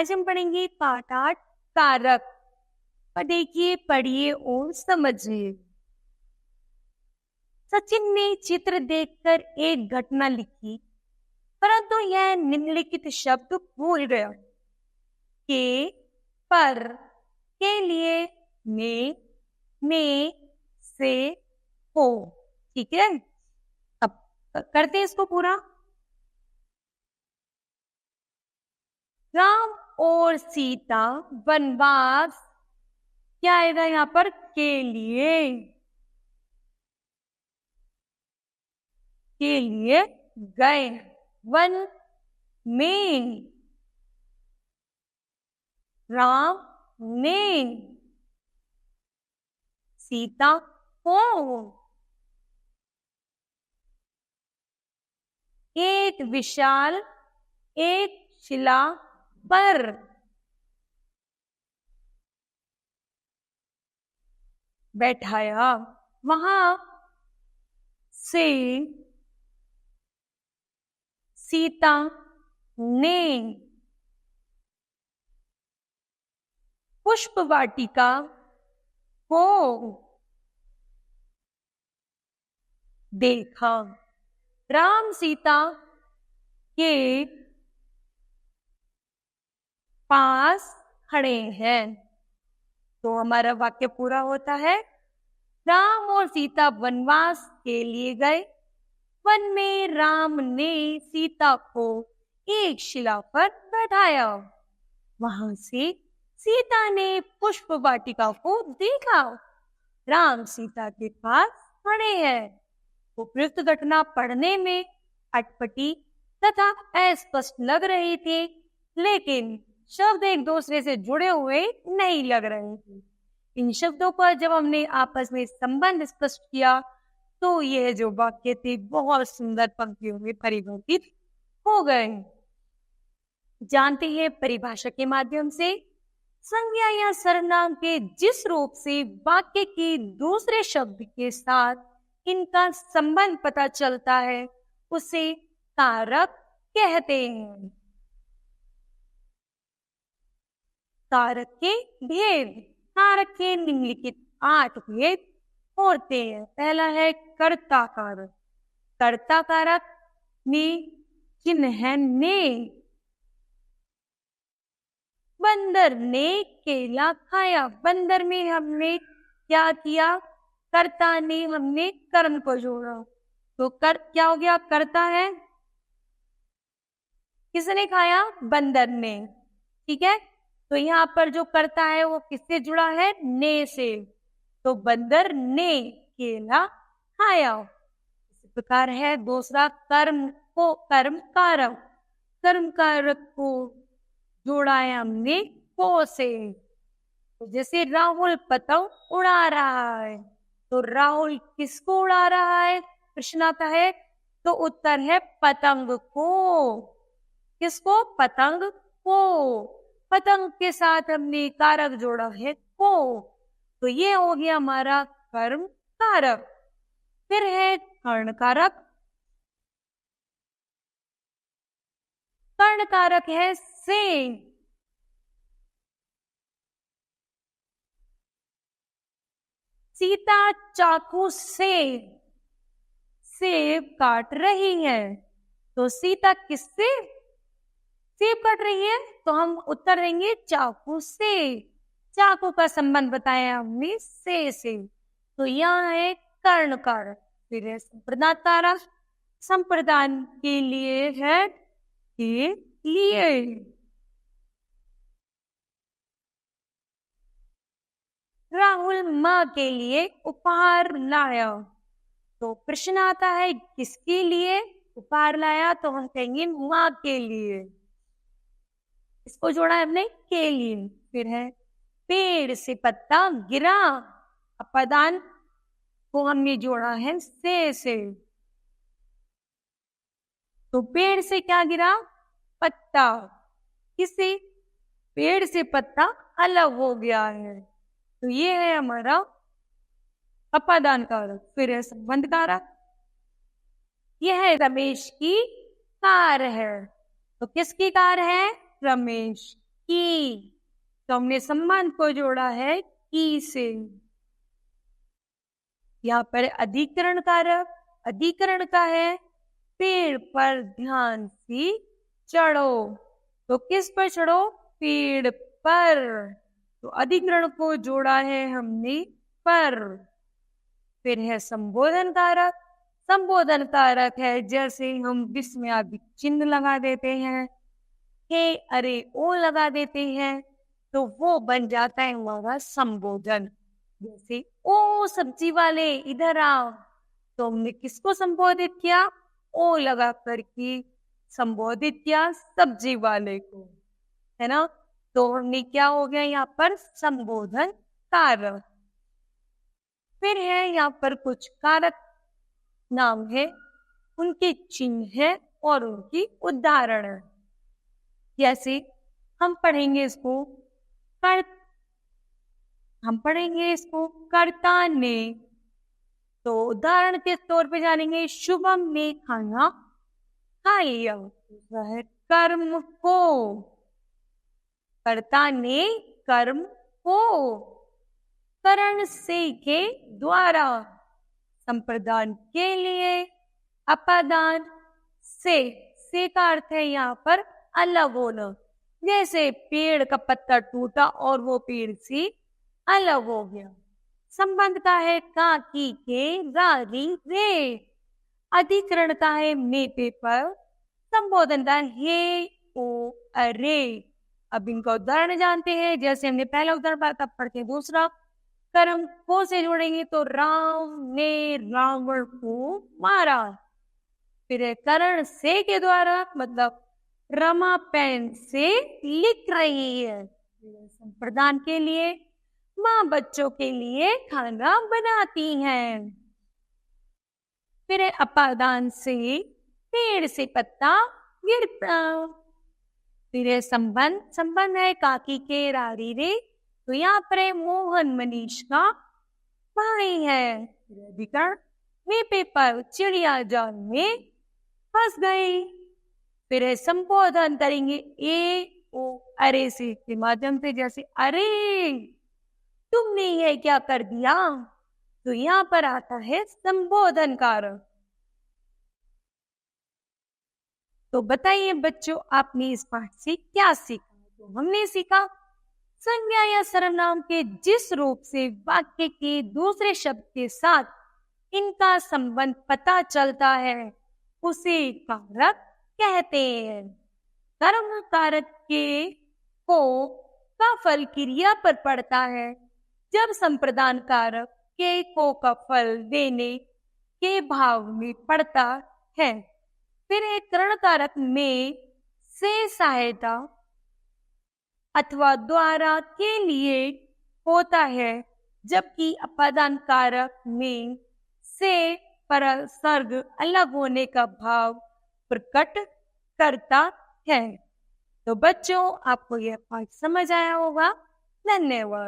आज हम पढ़ेंगे पाठ 8 कारक। पर देखिए, पढ़िए और समझिए। सचिन ने चित्र देखकर एक घटना लिखी, परंतु यह निम्नलिखित शब्द भूल गया। के, पर, के लिए, में, से, हो। ठीक है, अब करते हैं इसको पूरा। राम और सीता वनवास, क्या आएगा यहाँ पर? के लिए गए। वन में, राम ने, सीता को, एक विशाल एक शिला पर, बैठाया। वहां से सीता ने पुष्प वाटिका को देखा। राम सीता के पास खड़े हैं, तो हमारा वाक्य पूरा होता है। राम और सीता वनवास के लिए गए। वन में राम ने सीता को एक शिला पर बैठाया। वहां से सीता ने पुष्प वाटिका को देखा। राम सीता के पास खड़े हैं। उपयुक्त घटना पढ़ने में अटपटी तथा अस्पष्ट लग रही थी, लेकिन शब्द एक दूसरे से जुड़े हुए नहीं लग रहे थे। इन शब्दों पर जब हमने आपस में संबंध स्पष्ट किया, तो यह जो वाक्य थे बहुत सुंदर पंक्तियों में परिवर्तित हो गए। जानते हैं परिभाषा के माध्यम से संज्ञा या सर्वनाम के जिस रूप से वाक्य के दूसरे शब्द के साथ इनका संबंध पता चलता है, उसे कारक कहते हैं। कारक के भेद। कारक के निम्नलिखित 8 भेद होते हैं। पहला है कर्ता कारक। कर्ता कारक में चिन्ह ने। बंदर ने केला खाया। बंदर में हमने क्या किया? कर्ता ने हमने कर्म को जोड़ा, तो क्या हो गया? कर्ता है। किसने खाया? बंदर ने। ठीक है, तो यहाँ पर जो कर्ता है वो किससे जुड़ा है? ने से। तो बंदर ने केला खाया। इस प्रकार है दूसरा कर्म को कर्म कारक। कर्म कारक को जोड़ा है हमने को से। तो जैसे राहुल पतंग उड़ा रहा है, तो राहुल किसको उड़ा रहा है? प्रश्न आता है, तो उत्तर है पतंग को। किसको? पतंग को। पतंग के साथ हमने कारक जोड़ा है को, तो ये हो गया हमारा कर्म कारक। फिर है कर्ण कारक। कर्ण कारक है से। सीता चाकू से सेब काट रही है, तो सीता किससे सेब काट रही है? तो हम उत्तर देंगे चाकू से। चाकू का संबंध बताया हमने से। तो यहाँ है कर्ण कारक। फिर है संप्रदान कारक। संप्रदान के लिए है के लिए। राहुल माँ के लिए उपहार लाया, तो प्रश्न आता है किसके लिए उपहार लाया? तो हम कहेंगे माँ के लिए। इसको जोड़ा है हमने के लिए। फिर है पेड़ से पत्ता गिरा। अपादान को हमने जोड़ा है से। तो पेड़ से क्या गिरा? पत्ता। किससे? पेड़ से पत्ता अलग हो गया है, तो ये है हमारा अपादान कारक। फिर है संबंध कारक। यह है रमेश की कार है, तो किसकी कार है? रमेश। की, तो हमने संबंध को जोड़ा है की से। यहाँ पर अधिकरण कारक अधिकरण का है पेड़ पर ध्यान से चढ़ो, तो किस पर चढ़ो? पेड़ पर। तो अधिकरण को जोड़ा है हमने पर। फिर है संबोधन कारक। संबोधन कारक है जैसे हम विस्मयादिक चिन्ह लगा देते हैं, हे अरे ओ लगा देते हैं, तो वो बन जाता है हमारा संबोधन। जैसे ओ सब्जी वाले इधर आओ, तो हमने किसको संबोधित किया? ओ लगा करके संबोधित किया सब्जी वाले को, है ना। तो हमने क्या हो गया यहाँ पर? संबोधन कारक। फिर है यहाँ पर कुछ कारक नाम है, उनके चिन्ह है और उनकी उदाहरण है। जैसे हम पढ़ेंगे इसको कर्ता ने, तो उदाहरण के तौर पे जानेंगे शुभम ने खाना खा लिया, दूसरा है कर्म को। कर्ता ने कर्म को, करण से के द्वारा, संप्रदान के लिए, अपादान से का अर्थ है यहाँ पर अलग होना। जैसे पेड़ का पत्ता टूटा और वो पेड़ से अलग हो गया। संबंध का है का, की, के, री, रे। अधिकरण का है मे, पे, पर। संबोधन का हे, ओ, अरे। अब इनका उदाहरण जानते हैं। जैसे हमने पहला उदाहरण पढ़ा, तब पढ़ते हैं दूसरा। कर्म को से जोड़ेंगे तो राम ने रावण को मारा। फिर है करण से के द्वारा, मतलब रमा पेन से लिख रही है। संप्रदान के लिए माँ बच्चों के लिए खाना बनाती हैं। फिर है अपादान से पेड़ से पत्ता गिरता। फिर है संबंध है काकी के रारी रे, तो यहाँ पर है मोहन मनीष का भाई है। अधिकरण में पेपर चिड़िया जाल में फंस गई। फिर है संबोधन करेंगे ए, ओ, अरे से के माध्यम से। जैसे अरे तुमने ये क्या कर दिया, तो यहाँ पर आता है संबोधन कारक। तो बताइए बच्चों, आपने इस पाठ से क्या सीखा? तो हमने सीखा संज्ञा या सर्वनाम के जिस रूप से वाक्य के दूसरे शब्द के साथ इनका संबंध पता चलता है उसे कारक कहते हैं। कर्म कारक के को का फल क्रिया पर पड़ता है जब संप्रदान कारक के को का फल देने के भाव में पड़ता है। फिर एक करण कारक में से सहायता अथवा द्वारा के लिए होता है, जबकि अपादान कारक में से परसर्ग अलग होने का भाव प्रकट करता है। तो बच्चों, आपको यह पाठ समझ आया होगा। धन्यवाद।